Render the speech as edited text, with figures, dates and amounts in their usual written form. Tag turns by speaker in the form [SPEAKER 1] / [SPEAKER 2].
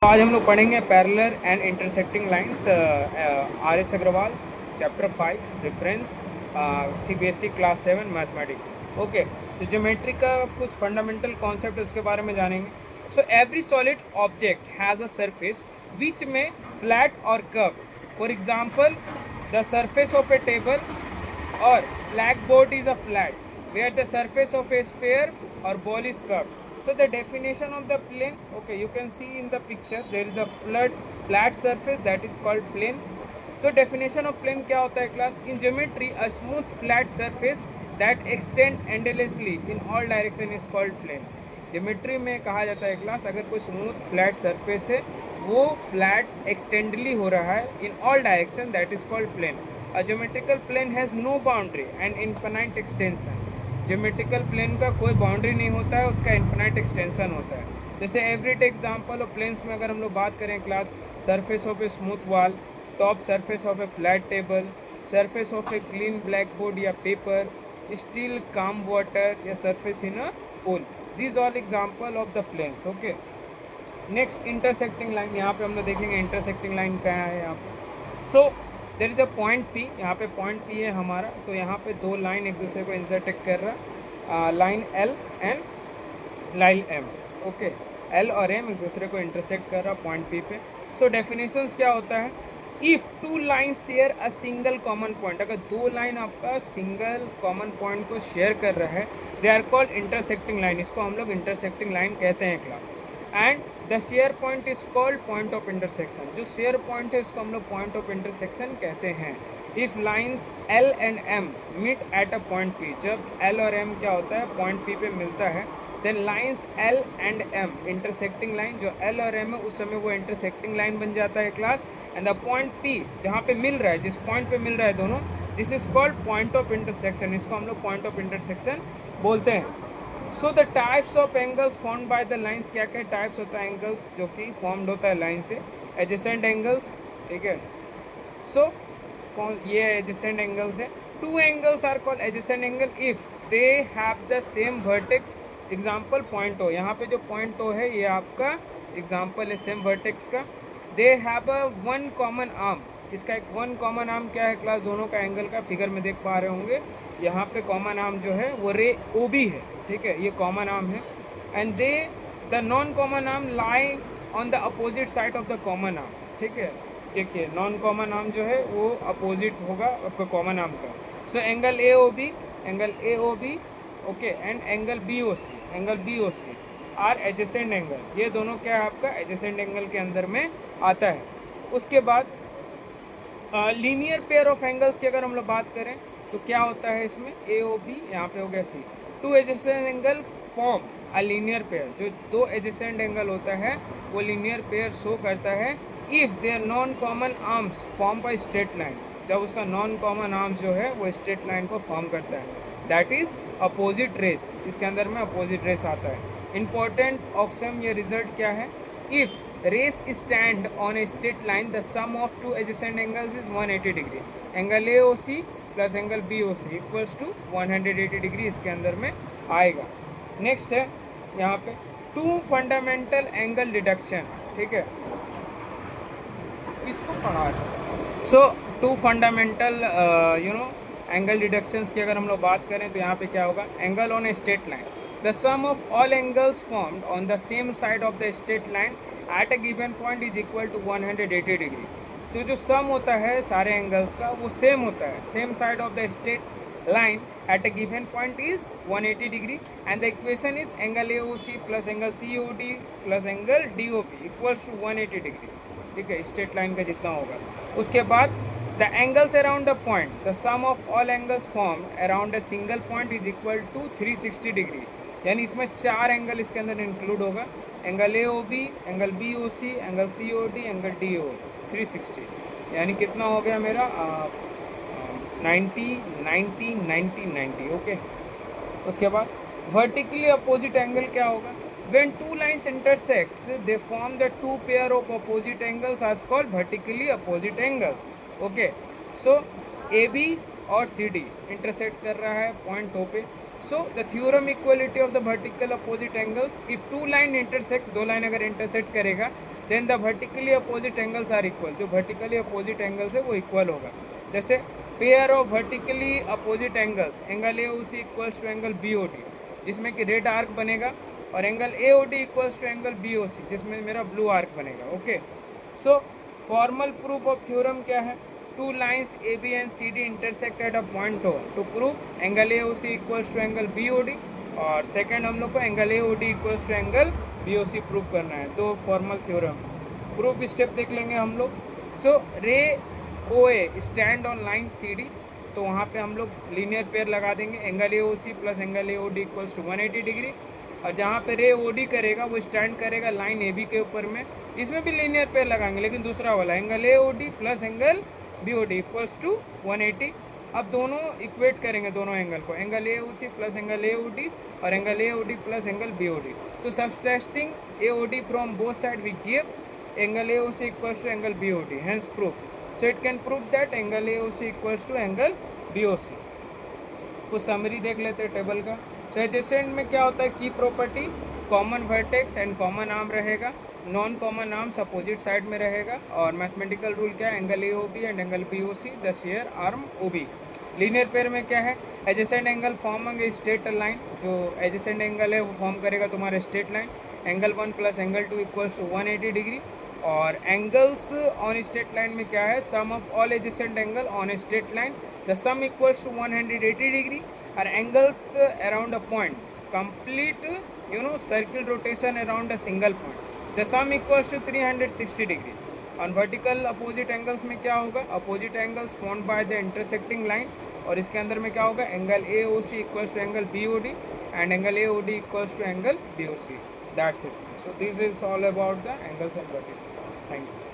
[SPEAKER 1] आज हम लोग पढ़ेंगे parallel and intersecting lines, R S Agarwal, chapter 5 reference, CBSE class 7 mathematics. Okay, तो ज्योमेट्री का कुछ फंडामेंटल कॉन्सेप्ट उसके बारे में जानेंगे। So every solid object has a surface which में फ्लैट और curve. For example, the surface of a table or blackboard is a flat where the surface of a sphere or ball is curved. So the definition of the plane, okay, you can see in the picture there is a flat surface that is called plane. So definition of plane क्या होता है class? In geometry, a smooth flat surface that extend endlessly in all direction is called plane. Geometry में कहा जाता है class, अगर कोई smooth flat surface है वो फ्लैट एक्सटेंडली हो रहा है in all direction, that is called plane. A geometrical plane has no boundary and infinite extension. Geometrical plane का कोई बाउंड्री नहीं होता है, उसका इन्फिनाइट एक्सटेंशन होता है. जैसे एवरीडे एग्जांपल ऑफ प्लेन्स में अगर हम लोग बात करें class, surface of a smooth wall, top surface of a flat table, surface of a clean blackboard या पेपर, स्टील काम वाटर या surface in a pool. This all example of the planes. Okay, next intersecting line. यहाँ पे हम लोग देखेंगे intersecting line क्या है यहाँ पे. So there is a point P. यहाँ पे पॉइंट पी है हमारा. तो यहाँ पे दो लाइन एक दूसरे को इंटरसेक्ट कर रहा, line L and line M. Okay, L और एम एक दूसरे को इंटरसेक्ट कर रहा पॉइंट पी पे. सो डेफिनेशंस क्या होता है? If two line share a single common point, अगर दो लाइन आपका सिंगल कॉमन पॉइंट को शेयर कर रहा है, they are called intersecting line. इसको हम लोग इंटरसेक्टिंग लाइन कहते हैं class. And the share point is called point of intersection. जो शेयर पॉइंट है उसको हम लोग पॉइंट ऑफ इंटरसेक्शन कहते हैं. If lines L and M meet at a point P, जब एल और एम क्या होता है पॉइंट पी पे मिलता है, then lines L and M intersecting line, जो एल और एम है उस समय वो इंटरसेक्टिंग लाइन बन जाता है class. And the point P जहाँ पे मिल रहा है, जिस पॉइंट पे मिल रहा है दोनों, this is called point of intersection. इसको हम लोग पॉइंट ऑफ इंटरसेक्शन बोलते हैं. So the types of angles formed by the lines, क्या क्या टाइप्स होता है एंगल्स जो कि फॉर्म्ड होता है लाइन से? एडजेसेंट एंगल्स, ठीक है. सो कौन ये एडजेसेंट एंगल्स है? Two angles are called adjacent angle if they have the same vertex. Example point O, यहाँ पे जो पॉइंट ओ है ये आपका एग्जांपल है सेम वर्टेक्स का. They have a one common arm. इसका एक वन कॉमन आर्म क्या है क्लास? दोनों का एंगल का फिगर में देख पा रहे होंगे, यहाँ पे कॉमन आर्म जो है वो रे ओ बी है, ठीक है, ये कॉमन आर्म है. And they the non common arm lie on the opposite side of the common arm, ठीक है. देखिए नॉन कॉमन आर्म जो है वो अपोजिट होगा आपका कॉमन आर्म का. So angle A O B, okay, and angle B O C are adjacent angle. ये दोनों क्या है आपका एडजेसेंट एंगल के अंदर में आता है. उसके बाद लीनियर पेयर ऑफ एंगल्स की अगर हम लोग बात करें तो क्या होता है इसमें? ए ओ बी, यहाँ पे हो गया C. Two adjacent angle form a linear pair. जो दो एडजेसेंट एंगल होता है वो लीनियर पेयर शो करता है if their non common arms form by straight line. जब उसका नॉन कॉमन आर्म्स जो है वो स्ट्रेट लाइन को फॉर्म करता है, दैट इज़ अपोजिट रेस. इसके अंदर में अपोजिट रेस आता है. इंपॉर्टेंट ऑक्सम ये रिजल्ट क्या है? If rays stand on a straight line, the sum of two adjacent angles is 180 degree. Angle AOC plus angle BOC equals to 180 degree इसके अंदर में आएगा. नेक्स्ट है यहाँ पे टू फंडामेंटल एंगल डिडक्शन, ठीक है, इसको पढ़ा है. सो टू फंडामेंटल एंगल डिडक्शंस की अगर हम लोग बात करें तो यहाँ पे क्या होगा? Angle on a straight line, the sum of all angles formed on the same side of the straight line at a given point is equal to 180 degree. तो जो सम होता है सारे एंगल्स का वो सेम होता है, same side of the straight line at a given point is 180 degree. And the equation is angle AOC plus angle COD plus angle DOP equals to 180 degree, ठीक है, स्ट्रेट लाइन का जितना होगा. उसके बाद the angles around the point, the sum of all angles formed around a single point is equal to 360 degree. यानी इसमें चार एंगल इसके अंदर इंक्लूड होगा, angle AOB, angle BOC, angle COD, angle DO, 360. यानी कितना हो गया मेरा 90 90 90 90. ओके, उसके बाद वर्टिकली अपोजिट एंगल क्या होगा? When two lines intersects they form the two pair of opposite angles are called vertically opposite angles. Okay, so AB और CD इंटरसेक्ट कर रहा है पॉइंट O पे. So the theorem equality of the vertical opposite angles, if two line intersect, दो line अगर intersect करेगा then the vertically opposite angles are equal, जो vertically opposite angles है वो इक्वल होगा। जैसे pair of vertically opposite angles, angle A O C equals to angle B O D, जिसमें कि रेड आर्क बनेगा, और angle A O D equals to angle B O C, जिसमें मेरा ब्लू आर्क बनेगा। Okay, so formal proof of theorem क्या है? Two lines A B and C D intersect at a point O to prove angle A O C equals to angle B O D, और second हम लोग को angle A O D equals to angle B O C prove करना है। तो formal theorem proof step देख लेंगे हम लोग। So ray O A stand on line C D, तो वहाँ पे हम लोग लीनियर पेयर लगा देंगे, angle A O C plus angle A O D equals to 180 degree, और जहाँ पे रे ओ डी करेगा वो स्टैंड करेगा लाइन ए बी के ऊपर में, इसमें भी लीनियर पेयर लगाएंगे, लेकिन दूसरा वाला angle A O D plus angle B O D equals to 180। अब दोनों इक्वेट करेंगे दोनों एंगल को, angle A O C plus angle A O D और angle A O D plus angle B O D. तो subtracting A O D from both side we give angle AOC equals to angle BOD, hence proof. So it can prove that angle AOC equals to angle BOC. कुछ summary देख लेते हैं table का। सो adjacent में क्या होता है? की property, common vertex and common arm रहेगा, non common arms opposite side में रहेगा, और मैथमेटिकल रूल क्या है? Angle AOB and angle BOC the share arm OB। Linear pair में क्या है? एडजेसेंट एंगल फॉर्मेंगे स्ट्रेट लाइन, जो एडजेसेंट एंगल है वो फॉर्म करेगा तुम्हारा straight line, angle 1 plus angle 2 equals to 180 degree. और एंगल्स ऑन स्ट्रेट लाइन में क्या है? सम of all adjacent angle on straight line, the sum equals to 180 degree, और angles around a point complete circle rotation around a single point, the sum equals to 360 degree. On vertical opposite angles में क्या होगा? Opposite angles formed by the intersecting line, और इसके अंदर में क्या होगा? Angle A O C equals to angle B O D and angle A O D equals to angle B O C. That's it. So this is all about the angles and vertices. Thank you.